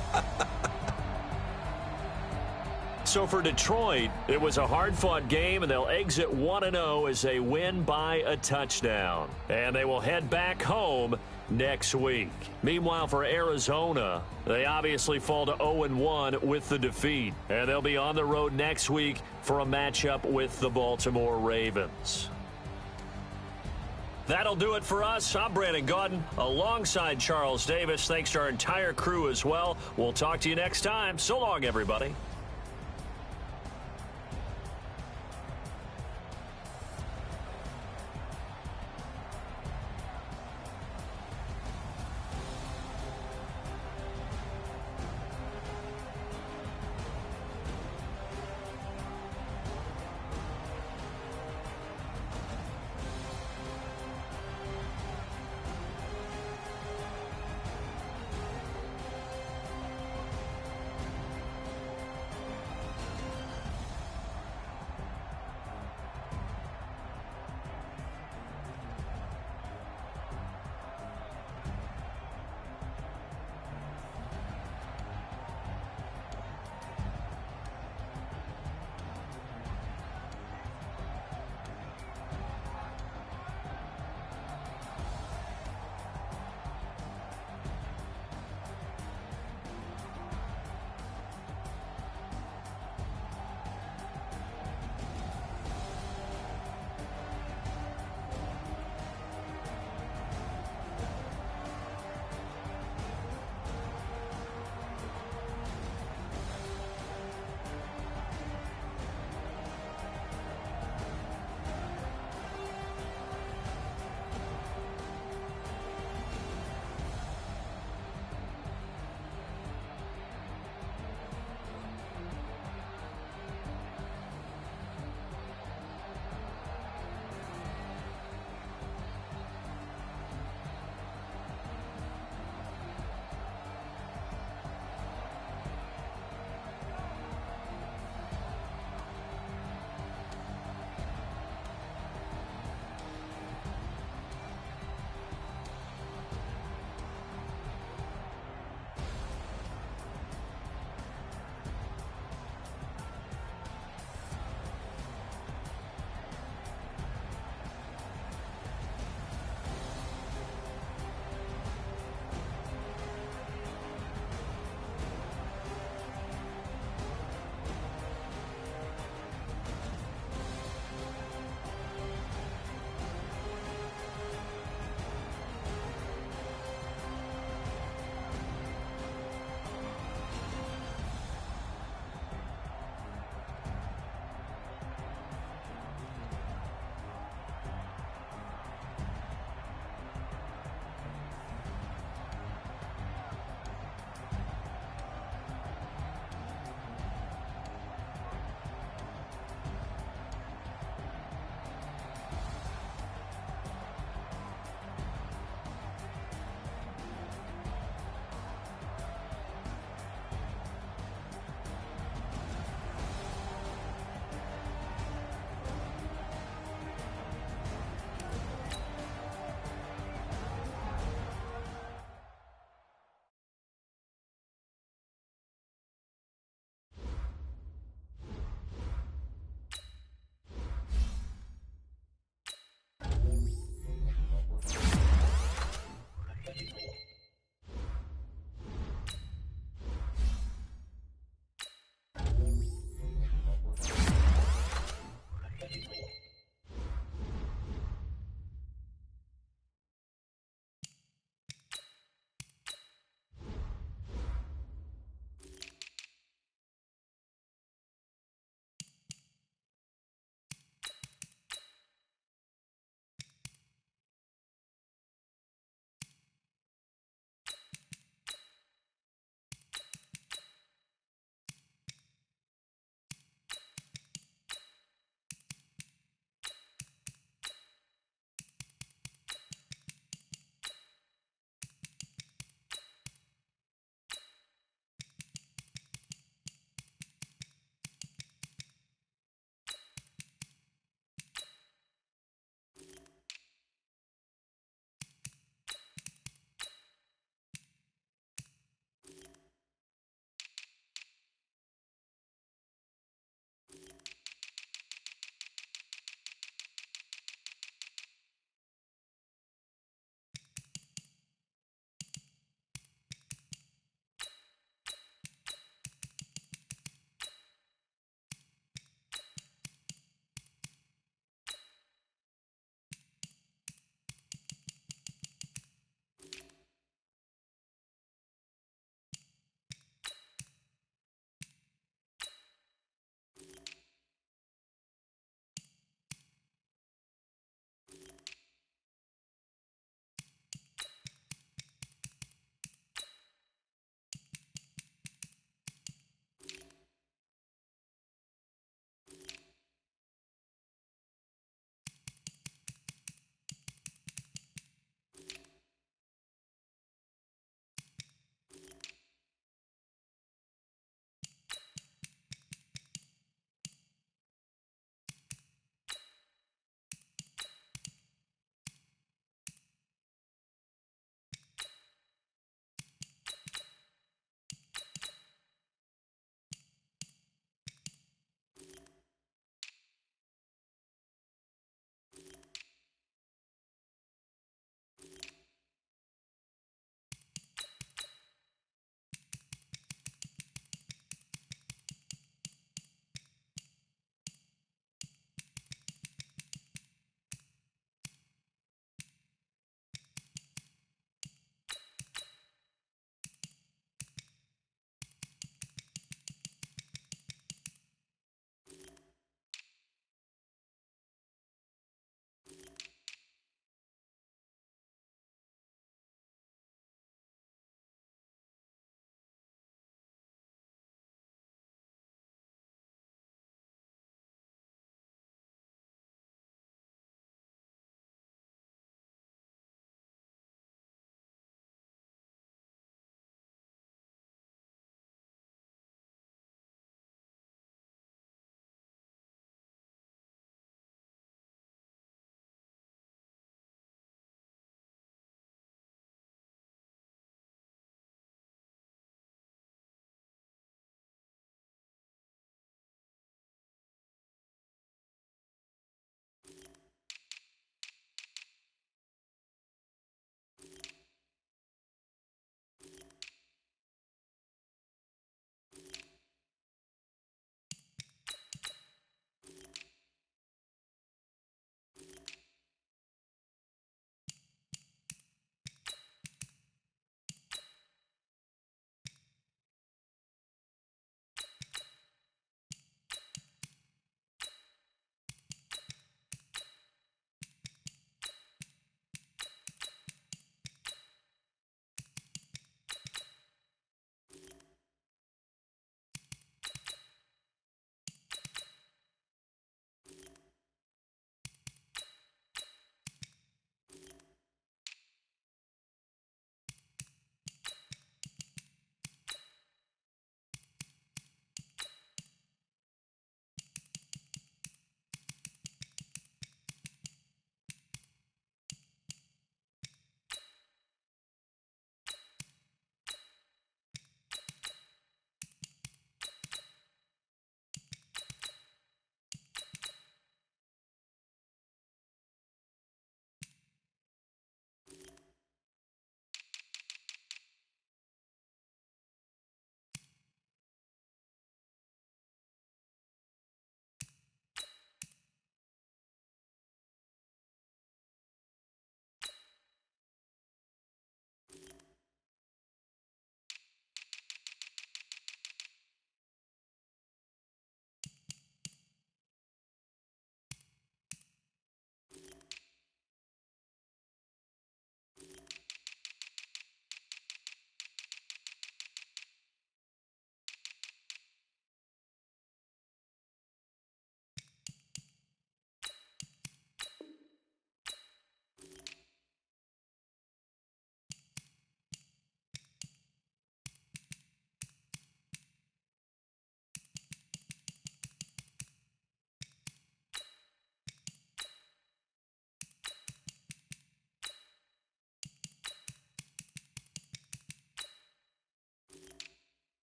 [SPEAKER 1] So for Detroit, it was a hard-fought game, and they'll exit 1-0 as they win by a touchdown. And they will head back home next week. Meanwhile, for Arizona, they obviously fall to 0-1 with the defeat. And they'll be on the road next week for a matchup with the Baltimore Ravens. That'll do it for us. I'm Brandon Gaudin alongside Charles Davis. Thanks to our entire crew as well. We'll talk to you next time. So long, everybody.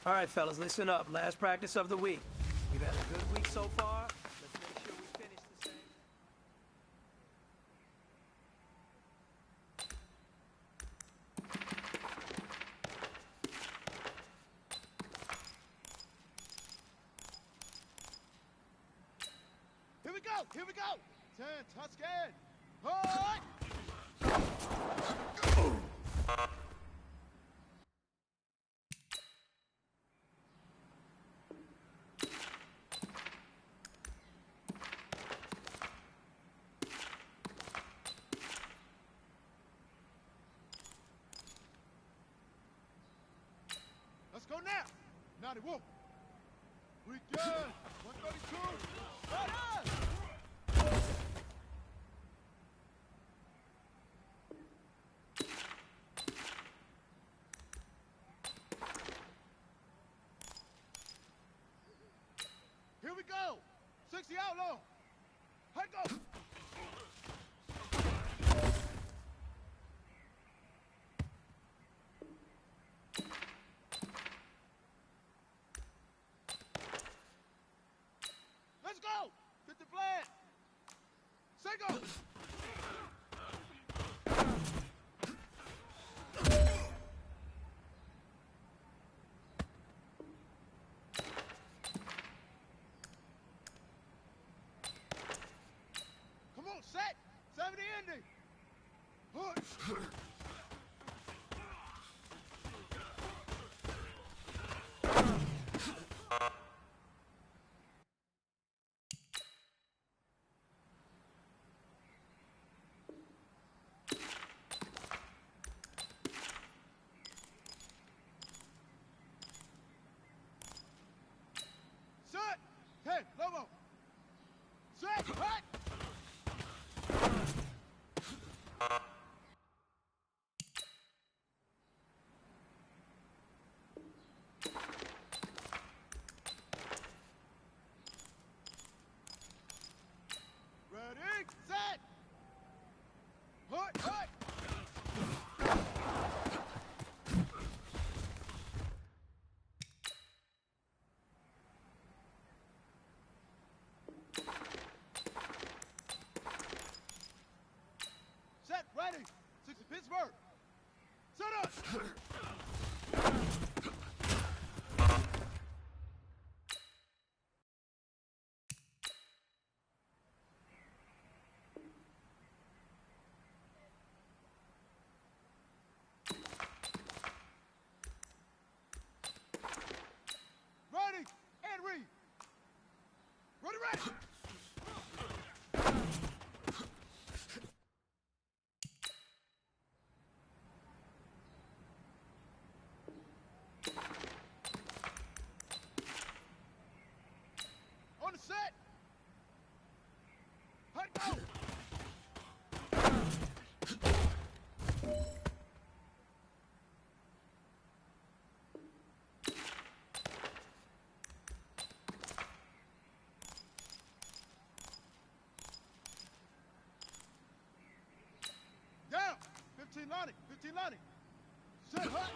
[SPEAKER 5] All right, fellas, listen up. Last practice of the week. We've had a good week so far. Let's make sure we finish the same.
[SPEAKER 2] Here we go! Here we go! 10, Tuscan! Hard! Let's go now! 91. Weekend! 132! Right on! Here we go! 60 outlaw! High go! Let's go! Get the flag! Say go! Come on, set! 70 ending! Push! Set! 10, Lobo! Set! Hut! Ready, set! Hut, hut! Set, ready! 60 Pittsburgh! Set up! Ready, and read! Ready, ready! On the set! Hot go! Down! 15 Lonnie! 15 Lonnie! Set hot!